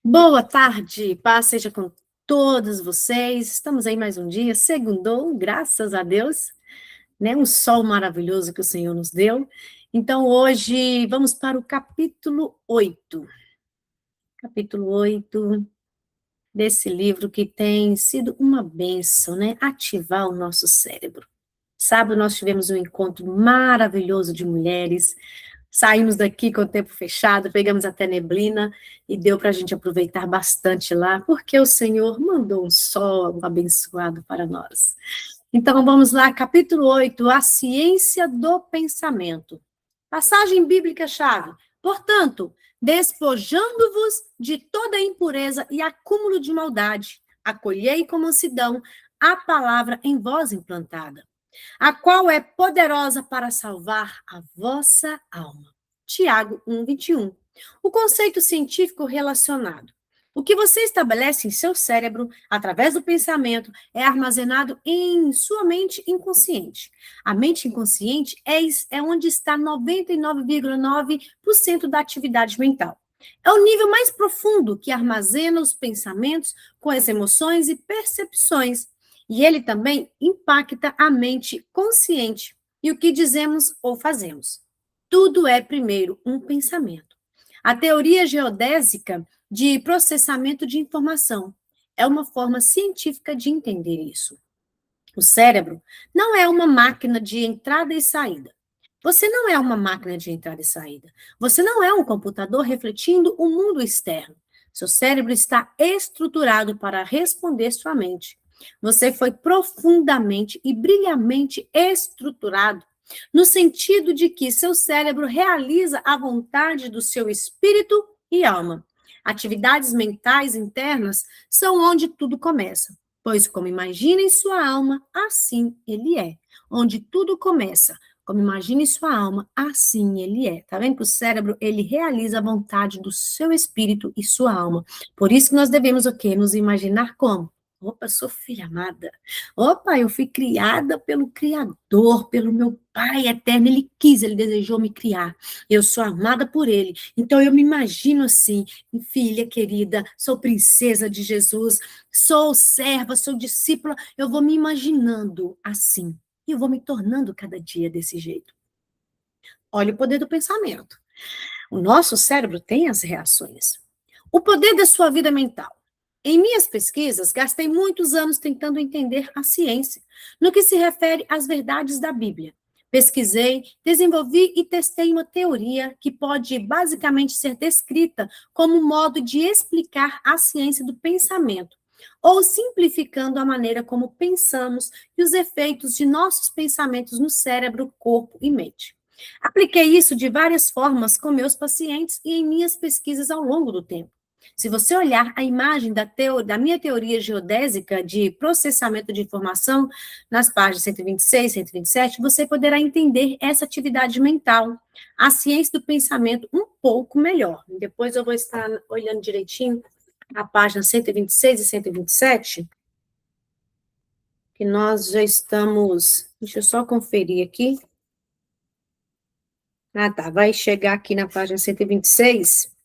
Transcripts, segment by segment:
Boa tarde, paz seja com todos vocês. Estamos aí mais um dia, segundou, graças a Deus, né? Um sol maravilhoso que o Senhor nos deu. Então, hoje vamos para o capítulo 8. Capítulo 8 desse livro que tem sido uma bênção, né? Ativar o nosso cérebro. Sábado nós tivemos um encontro maravilhoso de mulheres. Saímos daqui com o tempo fechado, pegamos até neblina e deu para a gente aproveitar bastante lá, porque o Senhor mandou um sol abençoado para nós. Então vamos lá, capítulo 8, a ciência do pensamento. Passagem bíblica-chave. Portanto, despojando-vos de toda impureza e acúmulo de maldade, acolhei com mansidão a palavra em vós implantada, a qual é poderosa para salvar a vossa alma. Tiago 1:21. O conceito científico relacionado. O que você estabelece em seu cérebro, através do pensamento, é armazenado em sua mente inconsciente. A mente inconsciente é onde está 99,9% da atividade mental. É o nível mais profundo que armazena os pensamentos com as emoções e percepções, e ele também impacta a mente consciente e o que dizemos ou fazemos. Tudo é, primeiro, um pensamento. A teoria geodésica de processamento de informação é uma forma científica de entender isso. O cérebro não é uma máquina de entrada e saída. Você não é uma máquina de entrada e saída. Você não é um computador refletindo o mundo externo. Seu cérebro está estruturado para responder sua mente. Você foi profundamente e brilhantemente estruturado, no sentido de que seu cérebro realiza a vontade do seu espírito e alma. Atividades mentais internas são onde tudo começa, pois como imagina em sua alma, assim ele é. Onde tudo começa, como imagine sua alma, assim ele é. Tá vendo que o cérebro, ele realiza a vontade do seu espírito e sua alma. Por isso que nós devemos o quê? Nos imaginar como? Opa, sou filha amada. Opa, eu fui criada pelo Criador, pelo meu Pai eterno. Ele quis, ele desejou me criar. Eu sou amada por ele. Então eu me imagino assim, filha querida, sou princesa de Jesus, sou serva, sou discípula. Eu vou me imaginando assim. E eu vou me tornando cada dia desse jeito. Olha o poder do pensamento. O nosso cérebro tem as reações. O poder da sua vida mental. Em minhas pesquisas, gastei muitos anos tentando entender a ciência, no que se refere às verdades da Bíblia. Pesquisei, desenvolvi e testei uma teoria que pode basicamente ser descrita como um modo de explicar a ciência do pensamento, ou simplificando a maneira como pensamos e os efeitos de nossos pensamentos no cérebro, corpo e mente. Apliquei isso de várias formas com meus pacientes e em minhas pesquisas ao longo do tempo. Se você olhar a imagem da minha teoria geodésica de processamento de informação, nas páginas 126 e 127, você poderá entender essa atividade mental, a ciência do pensamento um pouco melhor. Depois eu vou estar olhando direitinho a página 126 e 127, que nós já estamos. Deixa eu só conferir aqui. Ah, tá. Vai chegar aqui na página 126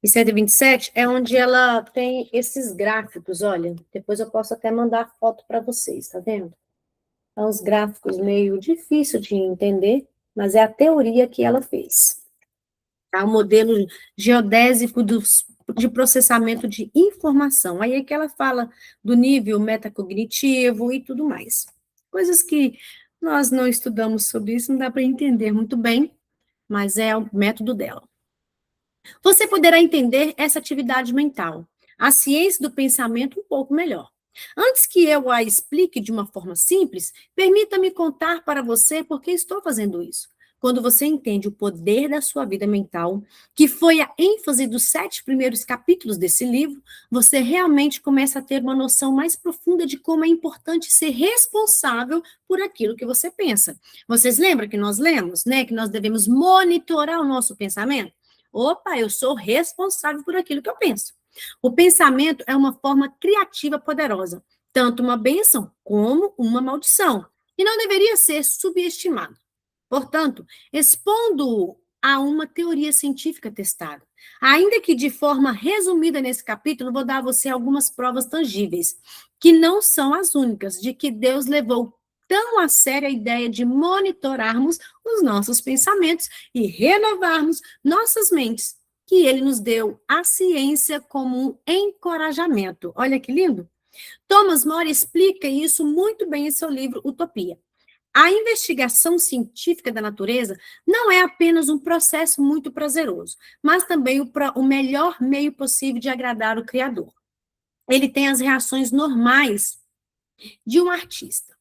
e 127 é onde ela tem esses gráficos, olha. Depois eu posso até mandar foto para vocês, tá vendo? São uns gráficos meio difícil de entender, mas é a teoria que ela fez. Tá? O modelo geodésico de processamento de informação. Aí é que ela fala do nível metacognitivo e tudo mais. Coisas que nós não estudamos sobre isso, não dá para entender muito bem, mas é o método dela. Você poderá entender essa atividade mental, a ciência do pensamento um pouco melhor. Antes que eu a explique de uma forma simples, permita-me contar para você por que estou fazendo isso. Quando você entende o poder da sua vida mental, que foi a ênfase dos 7 primeiros capítulos desse livro, você realmente começa a ter uma noção mais profunda de como é importante ser responsável por aquilo que você pensa. Vocês lembram que nós lemos, né, que nós devemos monitorar o nosso pensamento? Opa, eu sou responsável por aquilo que eu penso. O pensamento é uma forma criativa poderosa, tanto uma bênção como uma maldição, e não deveria ser subestimado. Portanto, expondo a uma teoria científica testada. Ainda que de forma resumida nesse capítulo, vou dar a você algumas provas tangíveis, que não são as únicas, de que Deus levou tão a sério a ideia de monitorarmos os nossos pensamentos e renovarmos nossas mentes, que ele nos deu a ciência como um encorajamento. Olha que lindo! Thomas More explica isso muito bem em seu livro Utopia. A investigação científica da natureza não é apenas um processo muito prazeroso, mas também o melhor meio possível de agradar o Criador. Ele tem as reações normais de um artista.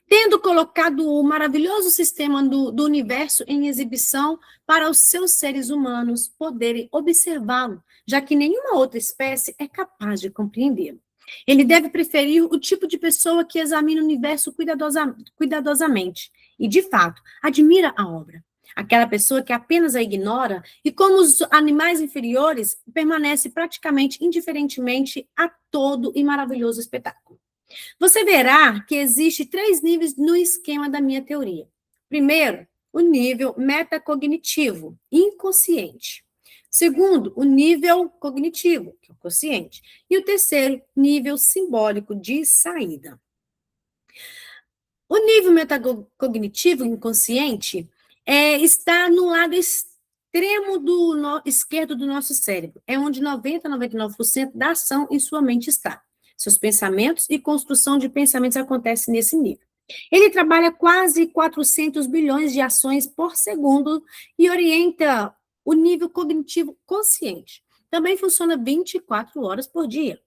Tendo colocado o maravilhoso sistema do universo em exibição para os seus seres humanos poderem observá-lo, já que nenhuma outra espécie é capaz de compreendê-lo. Ele deve preferir o tipo de pessoa que examina o universo cuidadosamente e, de fato, admira a obra. Aquela pessoa que apenas a ignora e, como os animais inferiores, permanece praticamente indiferentemente a todo e maravilhoso espetáculo. Você verá que existe 3 níveis no esquema da minha teoria. Primeiro, o nível metacognitivo, inconsciente. Segundo, o nível cognitivo, que é o consciente. E o terceiro, nível simbólico de saída. O nível metacognitivo, inconsciente, está no lado extremo esquerdo do nosso cérebro. É onde 90% a 99% da ação em sua mente está. Seus pensamentos e construção de pensamentos acontece nesse nível. Ele trabalha quase 400 bilhões de ações por segundo e orienta o nível cognitivo consciente. Também funciona 24 horas por dia.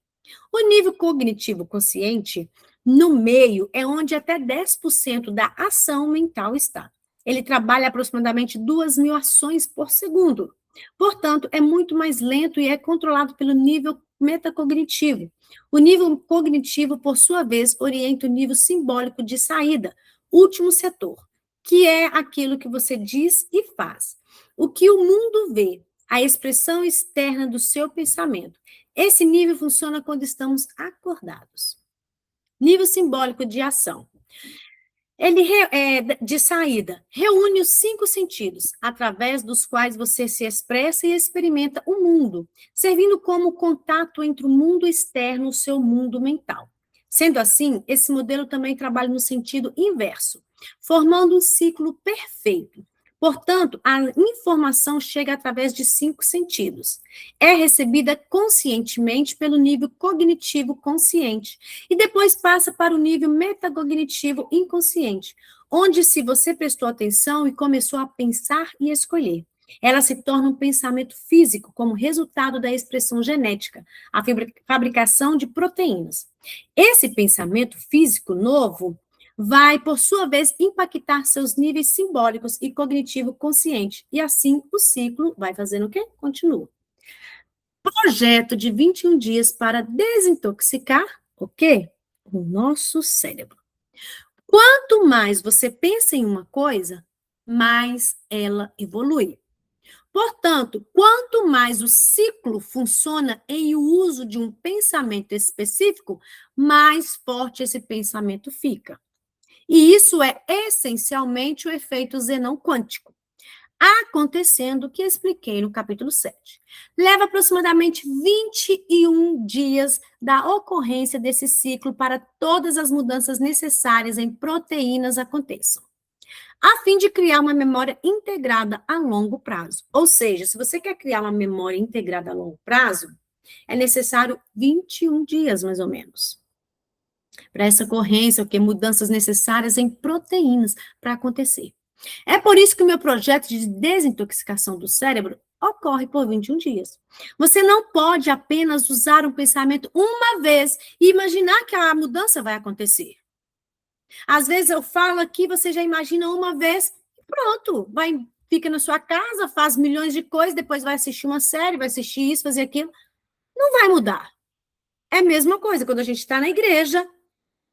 O nível cognitivo consciente, no meio, é onde até 10% da ação mental está. Ele trabalha aproximadamente 2.000 ações por segundo. Portanto, é muito mais lento e é controlado pelo nível metacognitivo. O nível cognitivo, por sua vez, orienta o nível simbólico de saída, último setor, que é aquilo que você diz e faz. O que o mundo vê, a expressão externa do seu pensamento. Esse nível funciona quando estamos acordados. Nível simbólico de ação. Ele de saída, reúne os 5 sentidos, através dos quais você se expressa e experimenta o mundo, servindo como contato entre o mundo externo e o seu mundo mental. Sendo assim, esse modelo também trabalha no sentido inverso, formando um ciclo perfeito. Portanto, a informação chega através de 5 sentidos. É recebida conscientemente pelo nível cognitivo consciente e depois passa para o nível metacognitivo inconsciente, onde, se você prestou atenção e começou a pensar e escolher, ela se torna um pensamento físico como resultado da expressão genética, a fabricação de proteínas. Esse pensamento físico novo vai, por sua vez, impactar seus níveis simbólicos e cognitivo consciente. E assim o ciclo vai fazendo o quê? Continua. Projeto de 21 dias para desintoxicar o quê? O nosso cérebro. Quanto mais você pensa em uma coisa, mais ela evolui. Portanto, quanto mais o ciclo funciona em o uso de um pensamento específico, mais forte esse pensamento fica. E isso é essencialmente o efeito Zenão quântico, acontecendo o que expliquei no capítulo 7. Leva aproximadamente 21 dias da ocorrência desse ciclo para todas as mudanças necessárias em proteínas aconteçam, a fim de criar uma memória integrada a longo prazo. Ou seja, se você quer criar uma memória integrada a longo prazo, é necessário 21 dias, mais ou menos, para essa ocorrência, o que mudanças necessárias em proteínas para acontecer. É por isso que o meu projeto de desintoxicação do cérebro ocorre por 21 dias. Você não pode apenas usar um pensamento uma vez e imaginar que a mudança vai acontecer. Às vezes eu falo aqui, você já imagina uma vez, e pronto, fica na sua casa, faz milhões de coisas, depois vai assistir uma série, vai assistir isso, fazer aquilo. Não vai mudar. É a mesma coisa quando a gente está na igreja,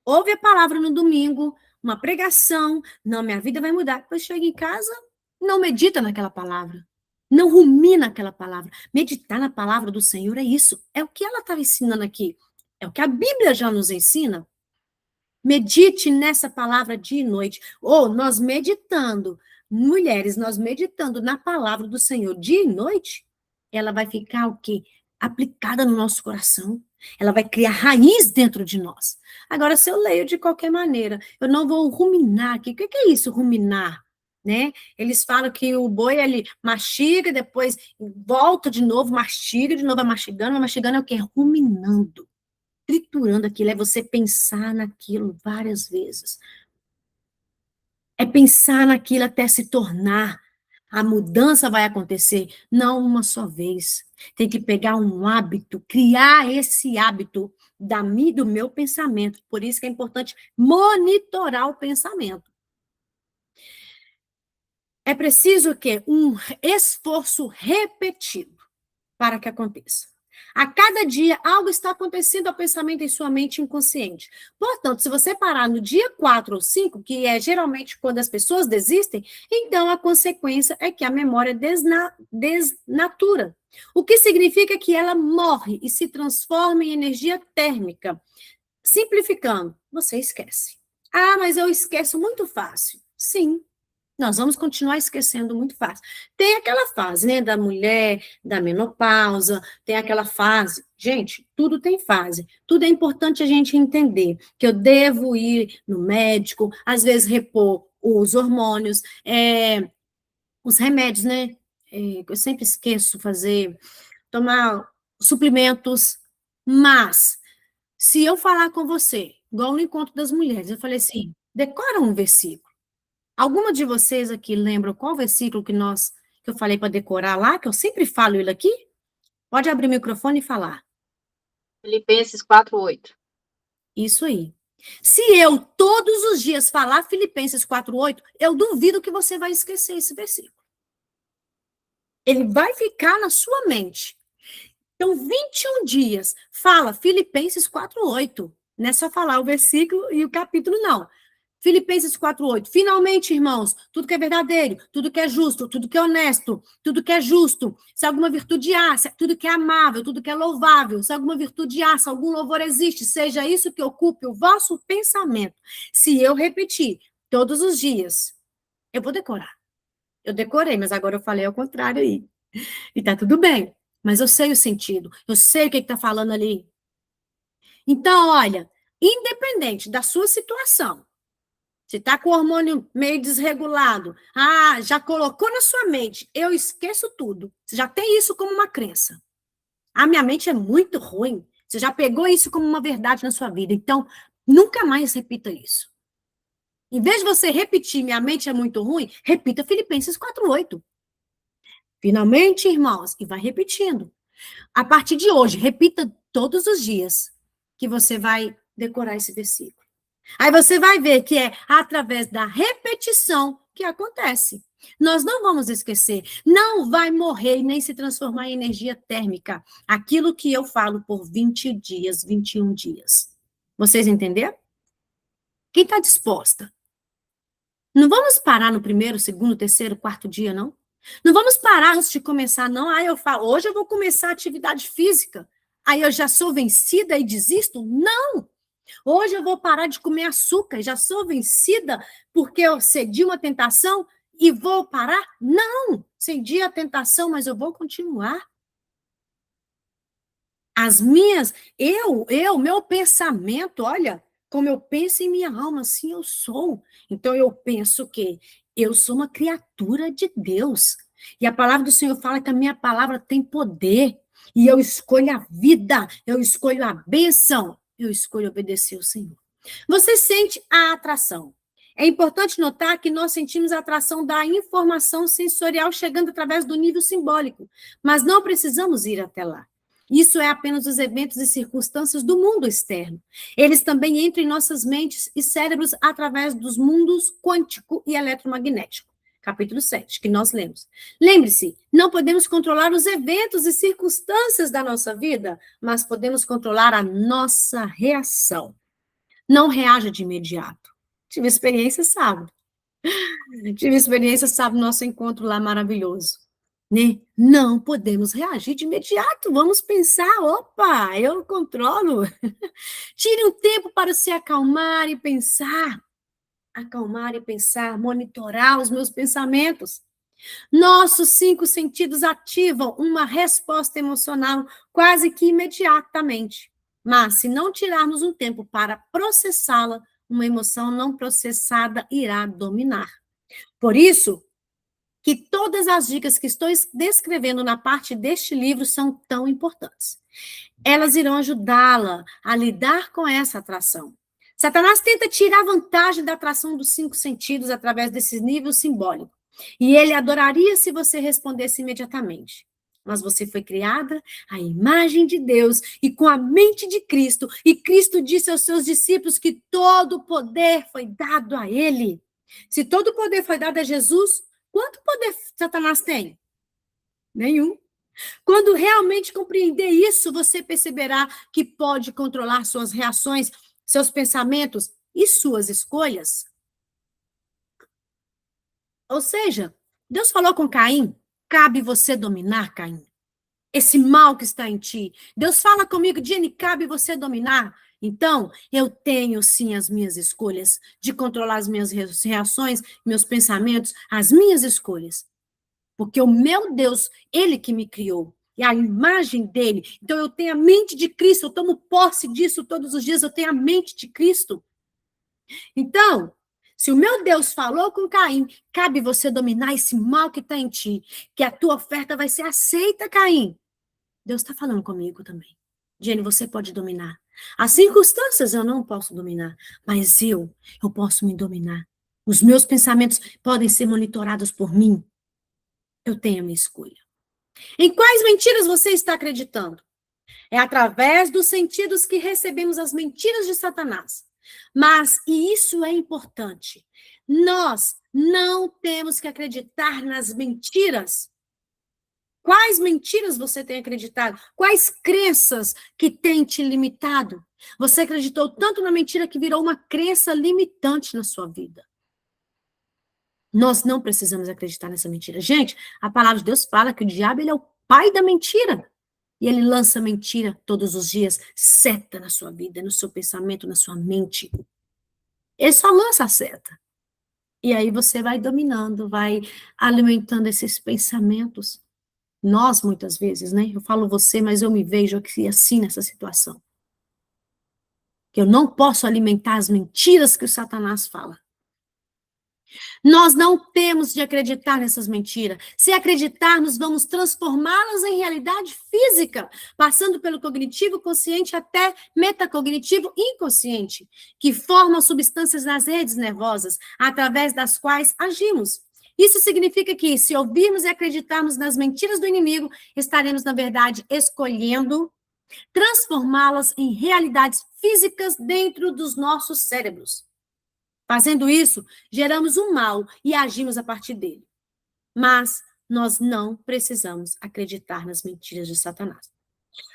ouve a palavra no domingo, uma pregação, não, minha vida vai mudar. Depois chega em casa, não medita naquela palavra, não rumina aquela palavra. Meditar na palavra do Senhor é isso, é o que ela estava ensinando aqui, é o que a Bíblia já nos ensina. Medite nessa palavra dia e noite. Ou nós meditando, Mulheres, nós meditando na palavra do Senhor dia e noite, ela vai ficar o quê? Aplicada no nosso coração. Ela vai criar raiz dentro de nós. Agora, se eu leio de qualquer maneira, eu não vou ruminar aqui. O que é isso, ruminar? Né? Eles falam que o boi, ele mastiga, depois volta de novo, mastiga, de novo vai mastigando, vai mastigando é o quê? Ruminando, triturando aquilo, é você pensar naquilo várias vezes. É pensar naquilo até se tornar. A mudança vai acontecer, não uma só vez. Tem que pegar um hábito, criar esse hábito do meu pensamento. Por isso que é importante monitorar o pensamento. É preciso o quê? Um esforço repetido para que aconteça. A cada dia, algo está acontecendo ao pensamento em sua mente inconsciente. Portanto, se você parar no dia 4 ou 5, que é geralmente quando as pessoas desistem, então a consequência é que a memória desnatura. O que significa que ela morre e se transforma em energia térmica. Simplificando, você esquece. Ah, mas eu esqueço muito fácil. Sim, nós vamos continuar esquecendo muito fácil. Tem aquela fase, né, da mulher, da menopausa, tem aquela fase. Gente, tudo tem fase. Tudo é importante a gente entender que eu devo ir no médico, às vezes repor os hormônios, os remédios, né? Eu sempre esqueço fazer, tomar suplementos, mas se eu falar com você, igual no encontro das mulheres, eu falei assim, decora um versículo. Alguma de vocês aqui lembram qual versículo que eu falei para decorar lá, que eu sempre falo ele aqui? Pode abrir o microfone e falar. Filipenses 4:8. Isso aí. Se eu todos os dias falar Filipenses 4:8, eu duvido que você vai esquecer esse versículo. Ele vai ficar na sua mente. Então, 21 dias, fala Filipenses 4:8. Não é só falar o versículo e o capítulo, não. Filipenses 4:8. Finalmente, irmãos, tudo que é verdadeiro, tudo que é justo, tudo que é honesto, tudo que é justo, se alguma virtude há, tudo que é amável, tudo que é louvável, se alguma virtude há, se algum louvor existe, seja isso que ocupe o vosso pensamento. Se eu repetir todos os dias, eu vou decorar. Eu decorei, mas agora eu falei ao contrário aí. E tá tudo bem. Mas eu sei o sentido, eu sei o que está falando ali. Então, olha, independente da sua situação, se está com o hormônio meio desregulado, já colocou na sua mente, eu esqueço tudo. Você já tem isso como uma crença. A minha mente é muito ruim. Você já pegou isso como uma verdade na sua vida. Então, nunca mais repita isso. Em vez de você repetir, minha mente é muito ruim, repita Filipenses 4:8. Finalmente, irmãos, e vai repetindo. A partir de hoje, repita todos os dias que você vai decorar esse versículo. Aí você vai ver que é através da repetição que acontece. Nós não vamos esquecer, não vai morrer e nem se transformar em energia térmica. Aquilo que eu falo por 20 dias, 21 dias. Vocês entenderam? Quem está disposta? Não vamos parar no primeiro, segundo, terceiro, quarto dia, não? Não vamos parar antes de começar, não. Eu falo, hoje eu vou começar a atividade física. Aí eu já sou vencida e desisto? Não! Hoje eu vou parar de comer açúcar, já sou vencida porque eu cedi uma tentação e vou parar? Não! Cedi a tentação, mas eu vou continuar. As minhas, meu pensamento, olha, como eu penso em minha alma, assim eu sou. Então eu penso que eu sou uma criatura de Deus. E a palavra do Senhor fala que a minha palavra tem poder. E eu escolho a vida, eu escolho a bênção, eu escolho obedecer ao Senhor. Você sente a atração. É importante notar que nós sentimos a atração da informação sensorial chegando através do nível simbólico, mas não precisamos ir até lá. Isso é apenas os eventos e circunstâncias do mundo externo. Eles também entram em nossas mentes e cérebros através dos mundos quântico e eletromagnético. Capítulo 7, que nós lemos. Lembre-se, não podemos controlar os eventos e circunstâncias da nossa vida, mas podemos controlar a nossa reação. Não reaja de imediato. Tive experiência sábado. Tive experiência sábado, nosso encontro lá maravilhoso. Né? Não podemos reagir de imediato. Vamos pensar, opa, eu controlo. Tire um tempo para se acalmar e pensar. acalmar e pensar, monitorar os meus pensamentos. Nossos 5 sentidos ativam uma resposta emocional quase que imediatamente. Mas, se não tirarmos um tempo para processá-la, uma emoção não processada irá dominar. Por isso, que todas as dicas que estou descrevendo na parte deste livro são tão importantes. Elas irão ajudá-la a lidar com essa atração. Satanás tenta tirar vantagem da atração dos 5 sentidos através desse nível simbólico. E ele adoraria se você respondesse imediatamente. Mas você foi criada à imagem de Deus e com a mente de Cristo. E Cristo disse aos seus discípulos que todo o poder foi dado a ele. Se todo o poder foi dado a Jesus, quanto poder Satanás tem? Nenhum. Quando realmente compreender isso, você perceberá que pode controlar suas reações, seus pensamentos e suas escolhas. Ou seja, Deus falou com Caim, cabe você dominar, Caim. Esse mal que está em ti. Deus fala comigo, Jenny, cabe você dominar. Então, eu tenho sim as minhas escolhas de controlar as minhas reações, meus pensamentos, as minhas escolhas. Porque o meu Deus, ele que me criou. E a imagem dele. Então, eu tenho a mente de Cristo. Eu tomo posse disso todos os dias. Eu tenho a mente de Cristo. Então, se o meu Deus falou com Caim, cabe você dominar esse mal que está em ti. Que a tua oferta vai ser aceita, Caim. Deus está falando comigo também. Jenny, você pode dominar. As circunstâncias eu não posso dominar. Mas eu posso me dominar. Os meus pensamentos podem ser monitorados por mim. Eu tenho a minha escolha. Em quais mentiras você está acreditando? É através dos sentidos que recebemos as mentiras de Satanás. Mas, e isso é importante, nós não temos que acreditar nas mentiras. Quais mentiras você tem acreditado? Quais crenças que têm te limitado? Você acreditou tanto na mentira que virou uma crença limitante na sua vida. Nós não precisamos acreditar nessa mentira. Gente, a palavra de Deus fala que o diabo ele é o pai da mentira. E ele lança mentira todos os dias, seta na sua vida, no seu pensamento, na sua mente. Ele só lança a seta. E aí você vai dominando, vai alimentando esses pensamentos. Nós, muitas vezes, né? Eu falo você, mas eu me vejo aqui assim nessa situação. Que eu não posso alimentar as mentiras que o Satanás fala. Nós não temos de acreditar nessas mentiras. Se acreditarmos, vamos transformá-las em realidade física, passando pelo cognitivo consciente até metacognitivo inconsciente, que formam substâncias nas redes nervosas, através das quais agimos. Isso significa que, se ouvirmos e acreditarmos nas mentiras do inimigo, estaremos, na verdade, escolhendo transformá-las em realidades físicas dentro dos nossos cérebros. Fazendo isso, geramos um mal e agimos a partir dele. Mas nós não precisamos acreditar nas mentiras de Satanás.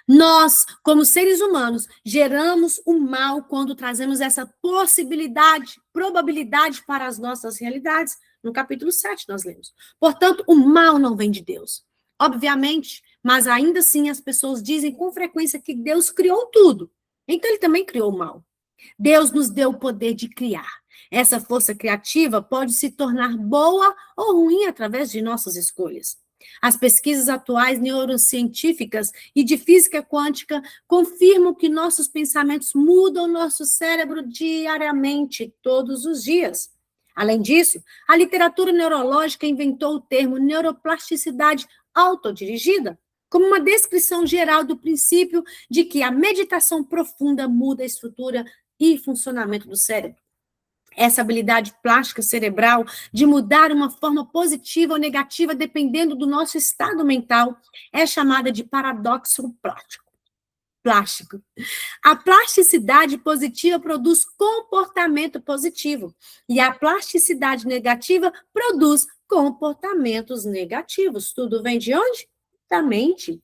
Nós, como seres humanos, geramos o mal quando trazemos essa possibilidade, probabilidade para as nossas realidades. No capítulo 7 nós lemos. Portanto, o mal não vem de Deus. Obviamente, mas ainda assim as pessoas dizem com frequência que Deus criou tudo. Então ele também criou o mal. Deus nos deu o poder de criar. Essa força criativa pode se tornar boa ou ruim através de nossas escolhas. As pesquisas atuais neurocientíficas e de física quântica confirmam que nossos pensamentos mudam nosso cérebro diariamente, todos os dias. Além disso, a literatura neurológica inventou o termo neuroplasticidade autodirigida, como uma descrição geral do princípio de que a meditação profunda muda a estrutura e funcionamento do cérebro. Essa habilidade plástica cerebral de mudar uma forma positiva ou negativa dependendo do nosso estado mental é chamada de paradoxo plástico. A plasticidade positiva produz comportamento positivo e a plasticidade negativa produz comportamentos negativos. Tudo vem de onde? Da mente.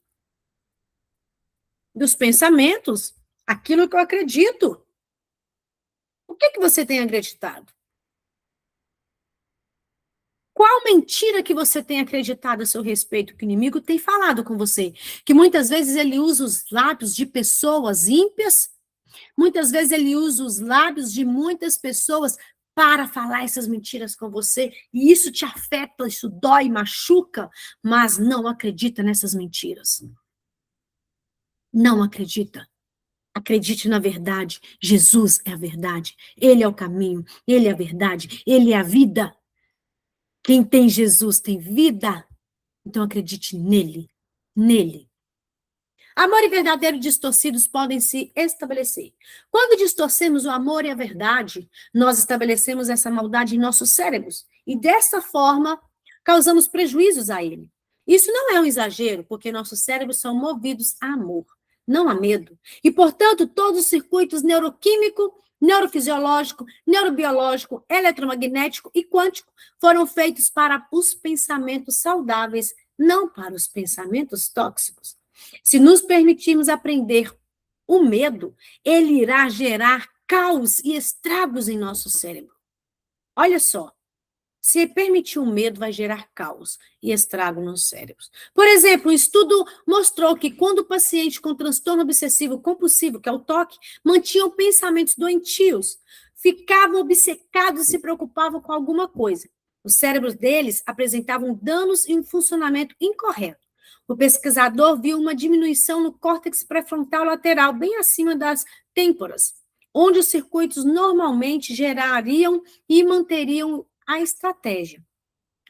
Dos pensamentos. Aquilo que eu acredito. O que você tem acreditado? Qual mentira que você tem acreditado a seu respeito que o inimigo tem falado com você? Que muitas vezes ele usa os lábios de pessoas ímpias, muitas vezes ele usa os lábios de muitas pessoas para falar essas mentiras com você, e isso te afeta, isso dói, machuca, mas não acredita nessas mentiras. Não acredita. Acredite na verdade. Jesus é a verdade. Ele é o caminho, ele é a verdade, ele é a vida. Quem tem Jesus tem vida. Então acredite nele. Nele. Amor e verdadeiro distorcidos podem se estabelecer. Quando distorcemos o amor e a verdade, nós estabelecemos essa maldade em nossos cérebros e, dessa forma, causamos prejuízos a ele. Isso não é um exagero, porque nossos cérebros são movidos a amor, não a medo. E, portanto, todos os circuitos neuroquímico, neurofisiológico, neurobiológico, eletromagnético e quântico foram feitos para os pensamentos saudáveis, não para os pensamentos tóxicos. Se nos permitirmos aprender o medo, ele irá gerar caos e estragos em nosso cérebro. Olha só, se permitir o medo, vai gerar caos e estrago nos cérebros. Por exemplo, um estudo mostrou que quando o paciente com transtorno obsessivo compulsivo, que é o TOC, mantinham pensamentos doentios, ficavam obcecados e se preocupavam com alguma coisa. Os cérebros deles apresentavam danos e um funcionamento incorreto. O pesquisador viu uma diminuição no córtex pré-frontal lateral, bem acima das têmporas, onde os circuitos normalmente gerariam e manteriam a estratégia.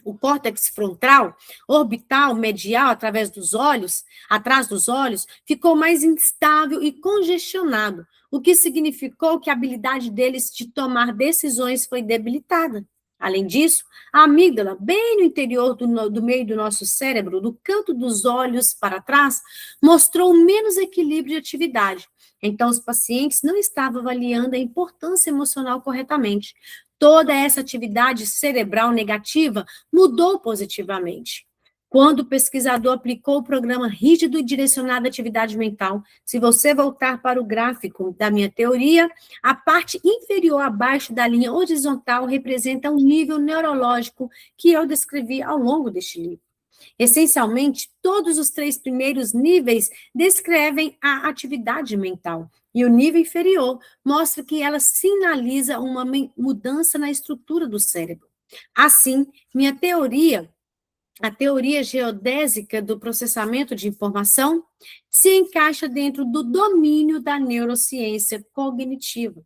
O córtex frontal, orbital, medial, através dos olhos, atrás dos olhos, ficou mais instável e congestionado, o que significou que a habilidade deles de tomar decisões foi debilitada. Além disso, a amígdala, bem no interior do meio do nosso cérebro, do canto dos olhos para trás, mostrou menos equilíbrio e atividade. Então, os pacientes não estavam avaliando a importância emocional corretamente. Toda essa atividade cerebral negativa mudou positivamente. Quando o pesquisador aplicou o programa rígido e direcionado à atividade mental, se você voltar para o gráfico da minha teoria, a parte inferior abaixo da linha horizontal representa um nível neurológico que eu descrevi ao longo deste livro. Essencialmente, todos os 3 primeiros níveis descrevem a atividade mental, e o nível inferior mostra que ela sinaliza uma mudança na estrutura do cérebro. Assim, minha teoria, a teoria geodésica do processamento de informação, se encaixa dentro do domínio da neurociência cognitiva.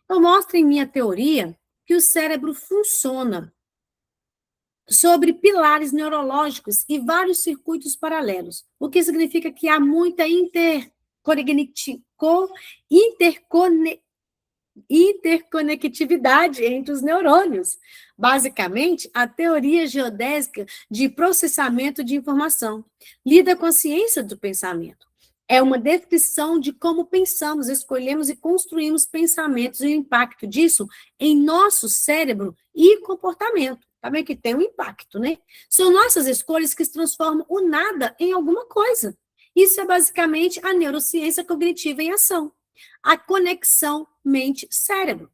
Eu mostro em minha teoria que o cérebro funciona sobre pilares neurológicos e vários circuitos paralelos, o que significa que há muita interconectividade entre os neurônios. Basicamente, a teoria geodésica de processamento de informação lida com a ciência do pensamento. É uma descrição de como pensamos, escolhemos e construímos pensamentos e o impacto disso em nosso cérebro e comportamento. Tá vendo que tem um impacto, né? São nossas escolhas que transformam o nada em alguma coisa. Isso é basicamente a neurociência cognitiva em ação. A conexão mente-cérebro.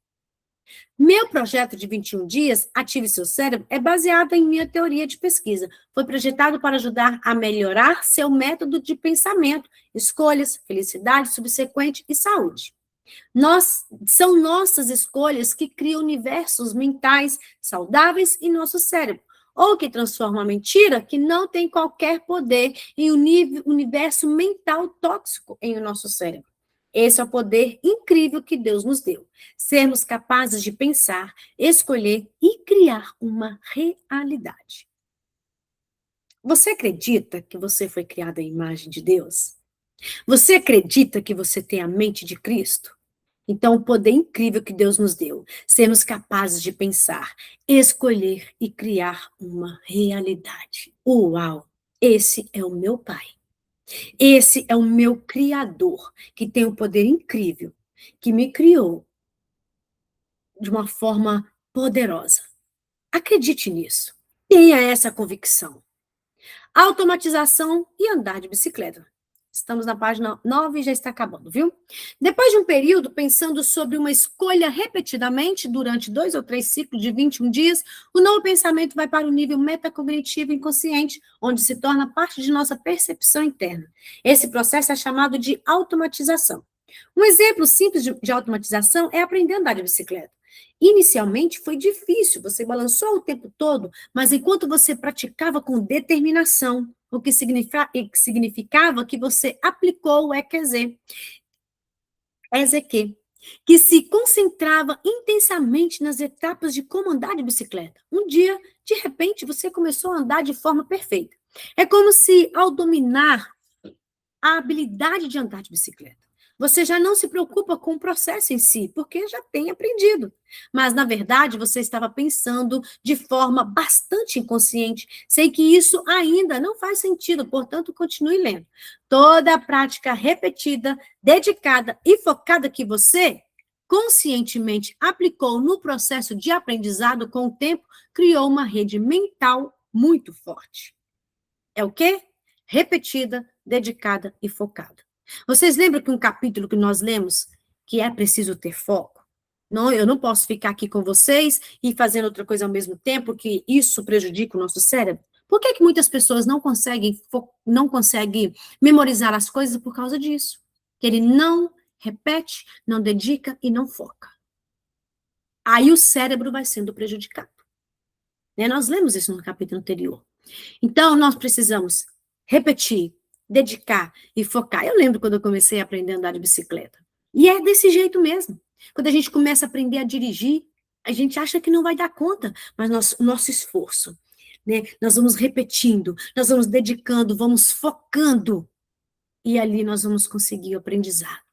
Meu projeto de 21 dias, Ative Seu Cérebro, é baseado em minha teoria de pesquisa. Foi projetado para ajudar a melhorar seu método de pensamento, escolhas, felicidade subsequente e saúde. São nossas escolhas que criam universos mentais saudáveis em nosso cérebro, ou que transformam a mentira que não tem qualquer poder em um universo mental tóxico em o nosso cérebro. Esse é o poder incrível que Deus nos deu. Sermos capazes de pensar, escolher e criar uma realidade. Você acredita que você foi criado à imagem de Deus? Você acredita que você tem a mente de Cristo? Então, o poder incrível que Deus nos deu, sermos capazes de pensar, escolher e criar uma realidade. Uau! Esse é o meu Pai. Esse é o meu Criador, que tem um poder incrível, que me criou de uma forma poderosa. Acredite nisso. Tenha essa convicção. Automatização e andar de bicicleta. Estamos na página 9 e já está acabando, viu? Depois de um período pensando sobre uma escolha repetidamente, durante 2 ou 3 ciclos de 21 dias, o novo pensamento vai para o nível metacognitivo inconsciente, onde se torna parte de nossa percepção interna. Esse processo é chamado de automatização. Um exemplo simples de automatização é aprender a andar de bicicleta. Inicialmente foi difícil, você balançou o tempo todo, mas enquanto você praticava com determinação, o que significava que você aplicou o EQZ, que se concentrava intensamente nas etapas de como andar de bicicleta. Um dia, de repente, você começou a andar de forma perfeita. É como se, ao dominar a habilidade de andar de bicicleta, você já não se preocupa com o processo em si, porque já tem aprendido. Mas, na verdade, você estava pensando de forma bastante inconsciente. Sei que isso ainda não faz sentido, portanto, continue lendo. Toda a prática repetida, dedicada e focada que você conscientemente aplicou no processo de aprendizado com o tempo, criou uma rede mental muito forte. É o quê? Repetida, dedicada e focada. Vocês lembram que um capítulo que nós lemos, que é preciso ter foco? Não, eu não posso ficar aqui com vocês e fazendo outra coisa ao mesmo tempo, porque isso prejudica o nosso cérebro. Por que muitas pessoas não conseguem memorizar as coisas por causa disso? Que ele não repete, não dedica e não foca. Aí o cérebro vai sendo prejudicado. Né? Nós lemos isso no capítulo anterior. Então, nós precisamos repetir, dedicar e focar. Eu lembro quando eu comecei a aprender a andar de bicicleta. E é desse jeito mesmo. Quando a gente começa a aprender a dirigir, a gente acha que não vai dar conta, mas nosso esforço, né? Nós vamos repetindo, nós vamos dedicando, vamos focando, e ali nós vamos conseguir o aprendizado.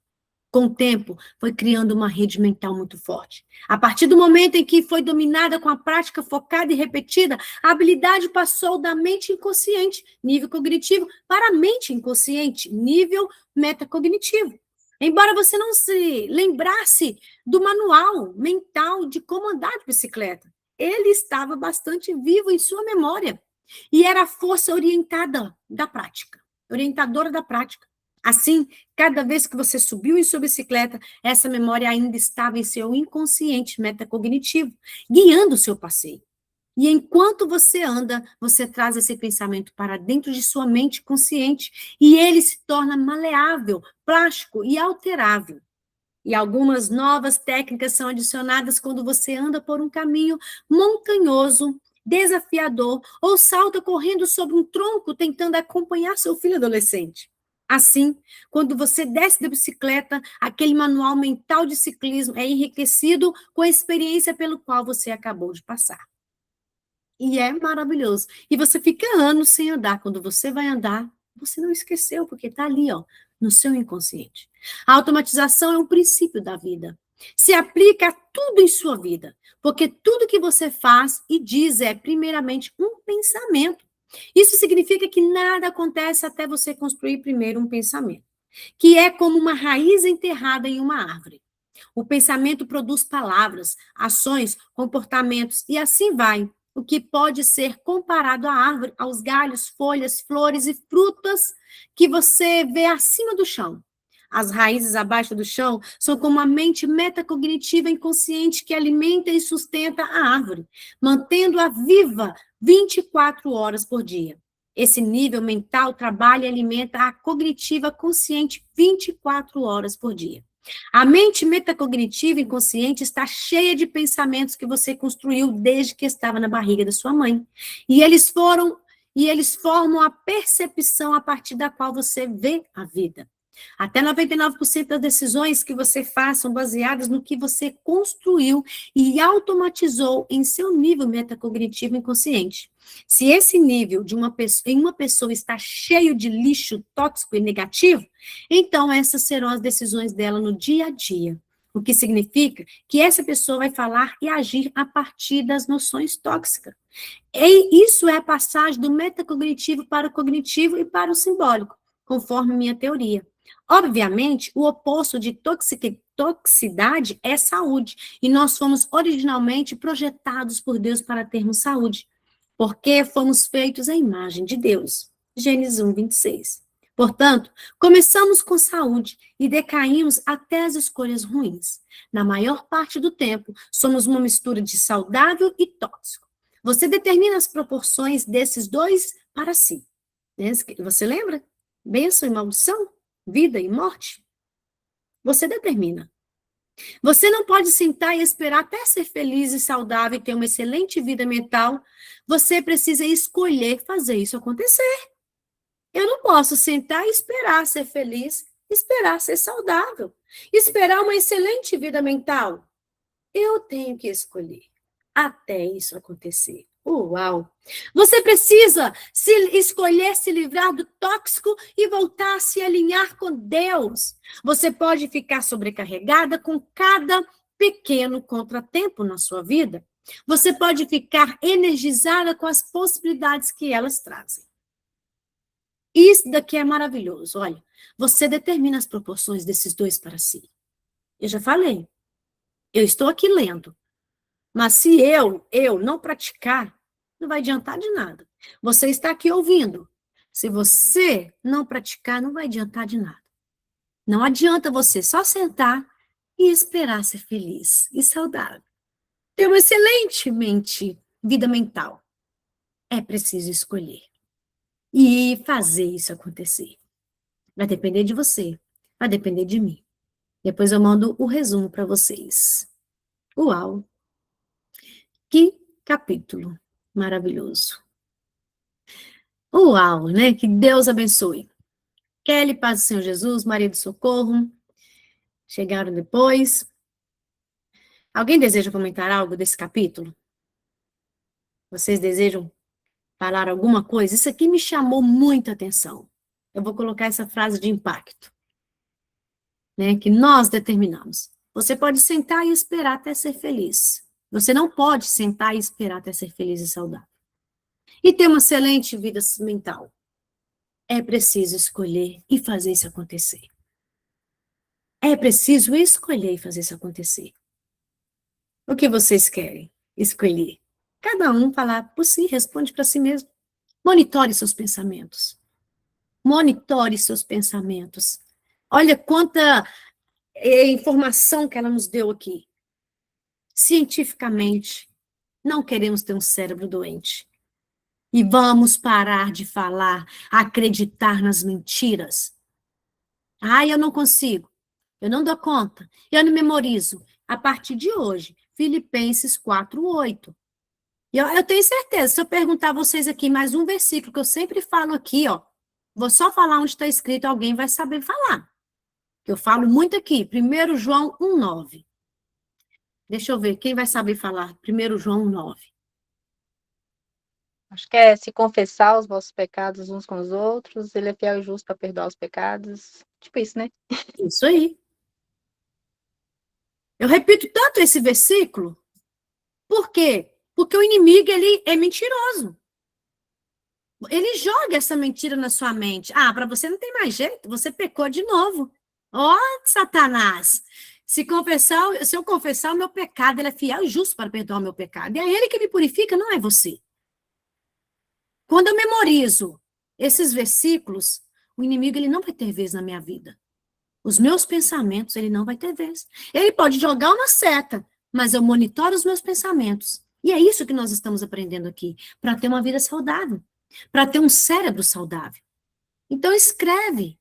Com o tempo, foi criando uma rede mental muito forte. A partir do momento em que foi dominada com a prática focada e repetida, a habilidade passou da mente inconsciente, nível cognitivo, para a mente inconsciente, nível metacognitivo. Embora você não se lembrasse do manual mental de como andar de bicicleta, ele estava bastante vivo em sua memória e era a força orientada da prática, orientadora da prática. Assim, cada vez que você subiu em sua bicicleta, essa memória ainda estava em seu inconsciente metacognitivo, guiando o seu passeio. E enquanto você anda, você traz esse pensamento para dentro de sua mente consciente e ele se torna maleável, plástico e alterável. E algumas novas técnicas são adicionadas quando você anda por um caminho montanhoso, desafiador, ou salta correndo sobre um tronco tentando acompanhar seu filho adolescente. Assim, quando você desce da bicicleta, aquele manual mental de ciclismo é enriquecido com a experiência pelo qual você acabou de passar. E é maravilhoso. E você fica anos sem andar. Quando você vai andar, você não esqueceu, porque está ali, ó, no seu inconsciente. A automatização é um princípio da vida. Se aplica a tudo em sua vida, porque tudo que você faz e diz é, primeiramente, um pensamento. Isso significa que nada acontece até você construir primeiro um pensamento, que é como uma raiz enterrada em uma árvore. O pensamento produz palavras, ações, comportamentos e assim vai, o que pode ser comparado à árvore, aos galhos, folhas, flores e frutas que você vê acima do chão. As raízes abaixo do chão são como a mente metacognitiva inconsciente que alimenta e sustenta a árvore, mantendo-a viva 24 horas por dia. Esse nível mental trabalha e alimenta a cognitiva consciente 24 horas por dia. A mente metacognitiva inconsciente está cheia de pensamentos que você construiu desde que estava na barriga da sua mãe. E eles formam a percepção a partir da qual você vê a vida. Até 99% das decisões que você faz são baseadas no que você construiu e automatizou em seu nível metacognitivo inconsciente. Se esse nível em uma pessoa está cheio de lixo tóxico e negativo, então essas serão as decisões dela no dia a dia. O que significa que essa pessoa vai falar e agir a partir das noções tóxicas. E isso é a passagem do metacognitivo para o cognitivo e para o simbólico, conforme minha teoria. Obviamente, o oposto de toxicidade é saúde, e nós fomos originalmente projetados por Deus para termos saúde, porque fomos feitos à imagem de Deus. Gênesis 1, 26. Portanto, começamos com saúde e decaímos até as escolhas ruins. Na maior parte do tempo, somos uma mistura de saudável e tóxico. Você determina as proporções desses dois para si. Você lembra? Bênção e maldição? Vida e morte? Você determina. Você não pode sentar e esperar até ser feliz e saudável e ter uma excelente vida mental. Você precisa escolher fazer isso acontecer. Eu não posso sentar e esperar ser feliz, esperar ser saudável, esperar uma excelente vida mental. Eu tenho que escolher até isso acontecer. Uau! Você precisa escolher se livrar do tóxico e voltar a se alinhar com Deus. Você pode ficar sobrecarregada com cada pequeno contratempo na sua vida. Você pode ficar energizada com as possibilidades que elas trazem. Isso daqui é maravilhoso. Olha, você determina as proporções desses dois para si. Eu já falei. Eu estou aqui lendo. Mas se eu não praticar, não vai adiantar de nada. Você está aqui ouvindo. Se você não praticar, não vai adiantar de nada. Não adianta você só sentar e esperar ser feliz e saudável. Ter uma excelente vida mental. É preciso escolher e fazer isso acontecer. Vai depender de você, vai depender de mim. Depois eu mando o resumo para vocês. Uau! Que capítulo maravilhoso. Uau, né? Que Deus abençoe. Kelly, paz do Senhor Jesus, Maria do Socorro, chegaram depois. Alguém deseja comentar algo desse capítulo? Vocês desejam falar alguma coisa? Isso aqui me chamou muita atenção. Eu vou colocar essa frase de impacto, né? Que nós determinamos. Você pode sentar e esperar até ser feliz. Você não pode sentar e esperar até ser feliz e saudável. E ter uma excelente vida mental. É preciso escolher e fazer isso acontecer. É preciso escolher e fazer isso acontecer. O que vocês querem escolher? Cada um falar por si, responde para si mesmo. Monitore seus pensamentos. Monitore seus pensamentos. Olha quanta informação que ela nos deu aqui. Cientificamente, não queremos ter um cérebro doente. E vamos parar de falar, acreditar nas mentiras. Ah, eu não consigo. Eu não dou conta. Eu não memorizo. A partir de hoje, Filipenses 4:8. E eu tenho certeza, se eu perguntar a vocês aqui mais um versículo que eu sempre falo aqui, ó, vou só falar onde está escrito, alguém vai saber falar. Eu falo muito aqui, 1 João 1:9. Deixa eu ver, quem vai saber falar? 1 João 1:9. Acho que é se confessar os vossos pecados uns com os outros, ele é fiel e justo para perdoar os pecados. Tipo isso, né? Isso aí. Eu repito tanto esse versículo. Por quê? Porque o inimigo, ele é mentiroso. Ele joga essa mentira na sua mente. Ah, para você não tem mais jeito, você pecou de novo. Ó, Satanás! Se eu confessar o meu pecado, ele é fiel e justo para perdoar o meu pecado. E é ele que me purifica, não é você. Quando eu memorizo esses versículos, o inimigo ele não vai ter vez na minha vida. Os meus pensamentos, ele não vai ter vez. Ele pode jogar uma seta, mas eu monitoro os meus pensamentos. E é isso que nós estamos aprendendo aqui, para ter uma vida saudável, para ter um cérebro saudável. Então escreve,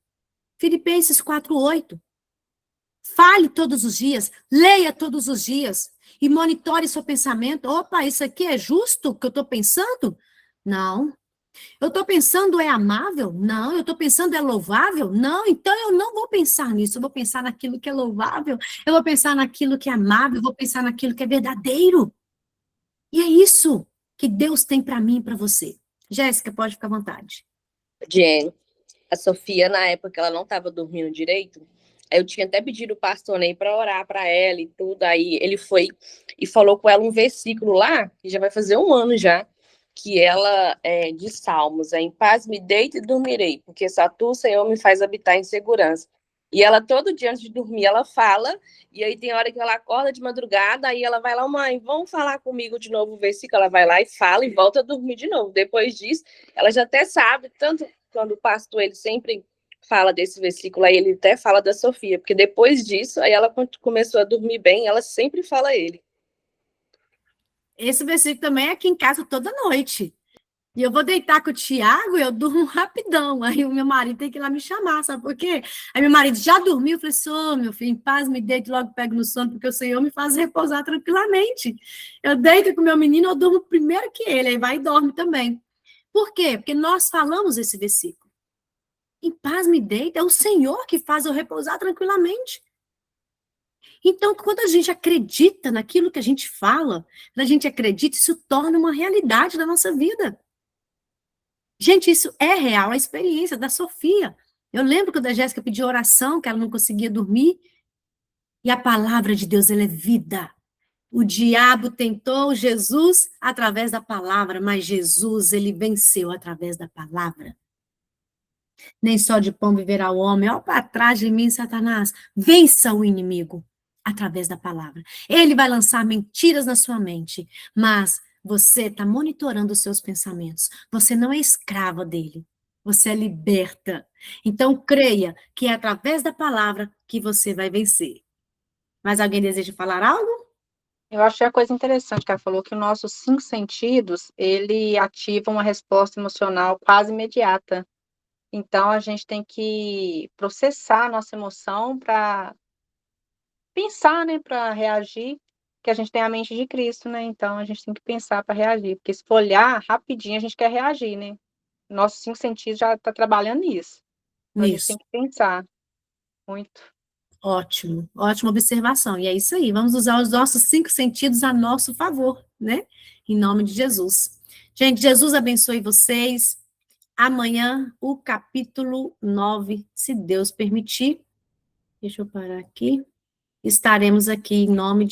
Filipenses 4:8. Fale todos os dias, leia todos os dias e monitore seu pensamento. Opa, isso aqui é justo o que eu estou pensando? Não. Eu estou pensando é amável? Não. Eu estou pensando é louvável? Não. Então eu não vou pensar nisso. Eu vou pensar naquilo que é louvável. Eu vou pensar naquilo que é amável. Eu vou pensar naquilo que é verdadeiro. E é isso que Deus tem para mim e para você. Jéssica, pode ficar à vontade. Jenny, a Sofia, na época, ela não estava dormindo direito. Aí eu tinha até pedido o pastor Ney para orar para ela e tudo. Aí ele foi e falou com ela um versículo lá, que já vai fazer um ano já, que ela é de Salmos, em paz me deito e dormirei, porque só tu, Senhor, me faz habitar em segurança. E ela, todo dia antes de dormir, ela fala, e aí tem hora que ela acorda de madrugada, aí ela vai lá, mãe, vamos falar comigo de novo o versículo, ela vai lá e fala, e volta a dormir de novo. Depois disso, ela já até sabe, tanto quando o pastor, ele sempre fala desse versículo, aí ele até fala da Sofia, porque depois disso, aí ela começou a dormir bem, ela sempre fala ele. Esse versículo também é aqui em casa toda noite. E eu vou deitar com o Tiago e eu durmo rapidão. Aí o meu marido tem que ir lá me chamar, sabe por quê? Aí meu marido já dormiu, eu falei assim, ô, meu filho, em paz, me deito, logo pego no sono, porque o Senhor me faz repousar tranquilamente. Eu deito com o meu menino, eu durmo primeiro que ele, aí vai e dorme também. Por quê? Porque nós falamos esse versículo. Em paz me deita, é o Senhor que faz eu repousar tranquilamente. Então, quando a gente acredita naquilo que a gente fala, quando a gente acredita, isso torna uma realidade da nossa vida. Gente, isso é real, a experiência da Sofia. Eu lembro quando a Jéssica pediu oração, que ela não conseguia dormir, e a palavra de Deus, ela é vida. O diabo tentou Jesus através da palavra, mas Jesus, ele venceu através da palavra. Nem só de pão viverá o homem. Olha para trás de mim, Satanás. Vença o inimigo através da palavra. Ele vai lançar mentiras na sua mente, mas você está monitorando os seus pensamentos. Você não é escrava dele. Você é liberta. Então, creia que é através da palavra que você vai vencer. Mas alguém deseja falar algo? Eu achei a coisa interessante que ela falou que os nossos 5 sentidos, ele ativa uma resposta emocional quase imediata. Então, a gente tem que processar a nossa emoção para pensar, né, para reagir, que a gente tem a mente de Cristo, né? Então, a gente tem que pensar para reagir, porque se for olhar rapidinho, a gente quer reagir, né? Nossos 5 sentidos já está trabalhando nisso. Então, a gente tem Nisso. que pensar muito. Ótimo, ótima observação. E é isso aí, vamos usar os nossos 5 sentidos a nosso favor, né? Em nome de Jesus. Gente, Jesus abençoe vocês. Amanhã, o capítulo 9, se Deus permitir. Deixa eu parar aqui. Estaremos aqui em nome de